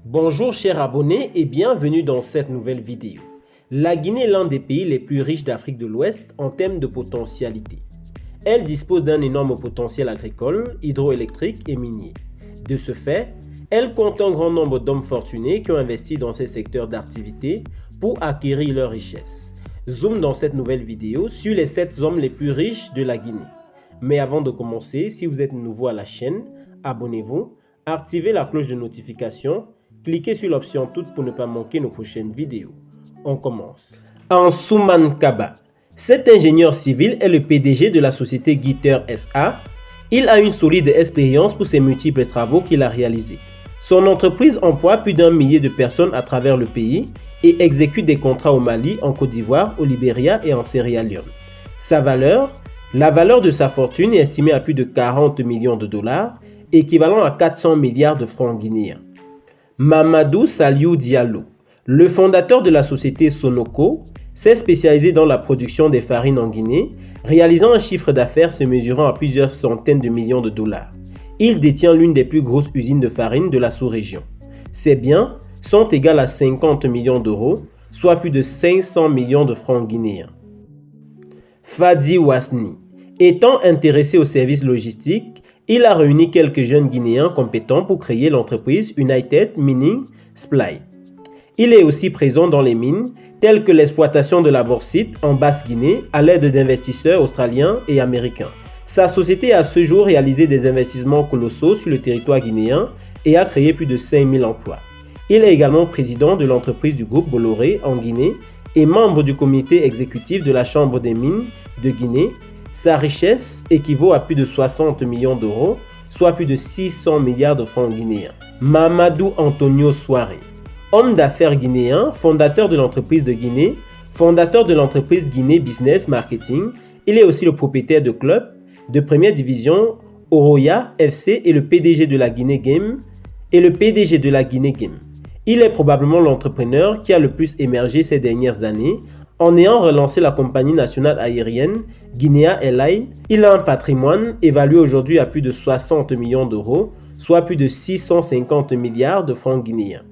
Bonjour chers abonnés et bienvenue dans cette nouvelle vidéo. La Guinée est l'un des pays les plus riches d'Afrique de l'Ouest en termes de potentialité. Elle dispose d'un énorme potentiel agricole, hydroélectrique et minier. De ce fait, elle compte un grand nombre d'hommes fortunés qui ont investi dans ces secteurs d'activité pour acquérir leurs richesses. Zoom dans cette nouvelle vidéo sur les 7 hommes les plus riches de la Guinée. Mais avant de commencer, si vous êtes nouveau à la chaîne, abonnez-vous, activez la cloche de notification. Cliquez sur l'option toutes pour ne pas manquer nos prochaines vidéos. On commence. Ansoumane Kaba. Cet ingénieur civil est le PDG de la société Gitter SA. Il a une solide expérience pour ses multiples travaux qu'il a réalisés. Son entreprise emploie plus d'1 millier de personnes à travers le pays et exécute des contrats au Mali, en Côte d'Ivoire, au Libéria et en Sierra Leone. La valeur de sa fortune est estimée à plus de 40 millions de dollars, équivalent à 400 milliards de francs guinéens. Mamadou Saliou Diallo, le fondateur de la société Sonoko, s'est spécialisé dans la production des farines en Guinée, réalisant un chiffre d'affaires se mesurant à plusieurs centaines de millions de dollars. Il détient l'une des plus grosses usines de farine de la sous-région. Ses biens sont égaux à 50 millions d'euros, soit plus de 500 millions de francs guinéens. Fadi Wasni, étant intéressé aux services logistiques, il a réuni quelques jeunes Guinéens compétents pour créer l'entreprise United Mining Supply. Il est aussi présent dans les mines, telles que l'exploitation de la bauxite en Basse-Guinée à l'aide d'investisseurs australiens et américains. Sa société a à ce jour réalisé des investissements colossaux sur le territoire guinéen et a créé plus de 5000 emplois. Il est également président de l'entreprise du groupe Bolloré en Guinée et membre du comité exécutif de la Chambre des mines de Guinée. Sa richesse équivaut à plus de 60 millions d'euros, soit plus de 600 milliards de francs guinéens. Mamadou Antonio Souaré, homme d'affaires guinéen, fondateur de l'entreprise de Guinée, fondateur de l'entreprise Guinée Business Marketing, il est aussi le propriétaire de clubs de première division Oroya FC et le PDG de la Guinée Game Il est probablement l'entrepreneur qui a le plus émergé ces dernières années en ayant relancé la compagnie nationale aérienne Guinea Airlines. Il a un patrimoine évalué aujourd'hui à plus de 60 millions d'euros, soit plus de 650 milliards de francs guinéens.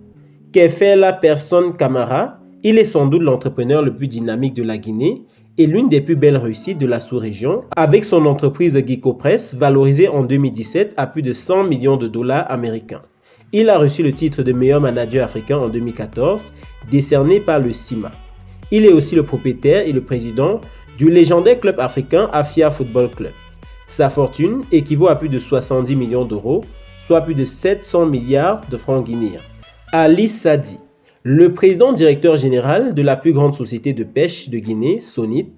Kefela Person Camara, il est sans doute l'entrepreneur le plus dynamique de la Guinée et l'une des plus belles réussites de la sous-région avec son entreprise Gicopress valorisée en 2017 à plus de 100 millions de dollars américains. Il a reçu le titre de meilleur manager africain en 2014, décerné par le CIMA. Il est aussi le propriétaire et le président du légendaire club africain Afia Football Club. Sa fortune équivaut à plus de 70 millions d'euros, soit plus de 700 milliards de francs guinéens. Ali Sadi, le président directeur général de la plus grande société de pêche de Guinée, Sonit,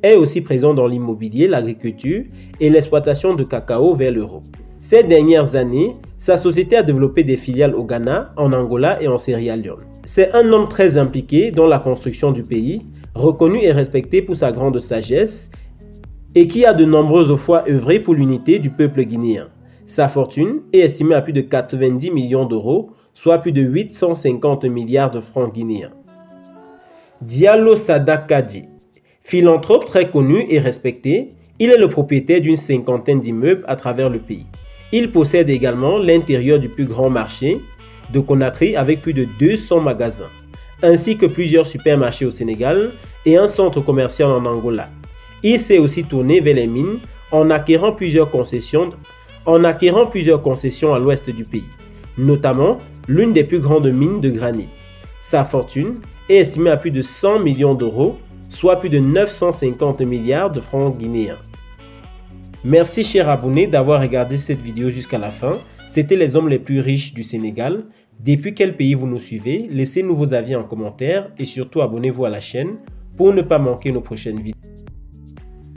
est aussi présent dans l'immobilier, l'agriculture et l'exploitation de cacao vers l'Europe. Ces dernières années, sa société a développé des filiales au Ghana, en Angola et en Sierra Leone. C'est un homme très impliqué dans la construction du pays, reconnu et respecté pour sa grande sagesse et qui a de nombreuses fois œuvré pour l'unité du peuple guinéen. Sa fortune est estimée à plus de 90 millions d'euros, soit plus de 850 milliards de francs guinéens. Diallo Sadakadji, philanthrope très connu et respecté, il est le propriétaire d'une cinquantaine d'immeubles à travers le pays. Il possède également l'intérieur du plus grand marché de Conakry avec plus de 200 magasins, ainsi que plusieurs supermarchés au Sénégal et un centre commercial en Angola. Il s'est aussi tourné vers les mines en acquérant plusieurs concessions à l'ouest du pays, notamment l'une des plus grandes mines de granit. Sa fortune est estimée à plus de 100 millions d'euros, soit plus de 950 milliards de francs guinéens. Merci chers abonnés d'avoir regardé cette vidéo jusqu'à la fin. C'était les hommes les plus riches du Sénégal. Depuis quel pays vous nous suivez? Laissez-nous vos avis en commentaire et surtout abonnez-vous à la chaîne pour ne pas manquer nos prochaines vidéos.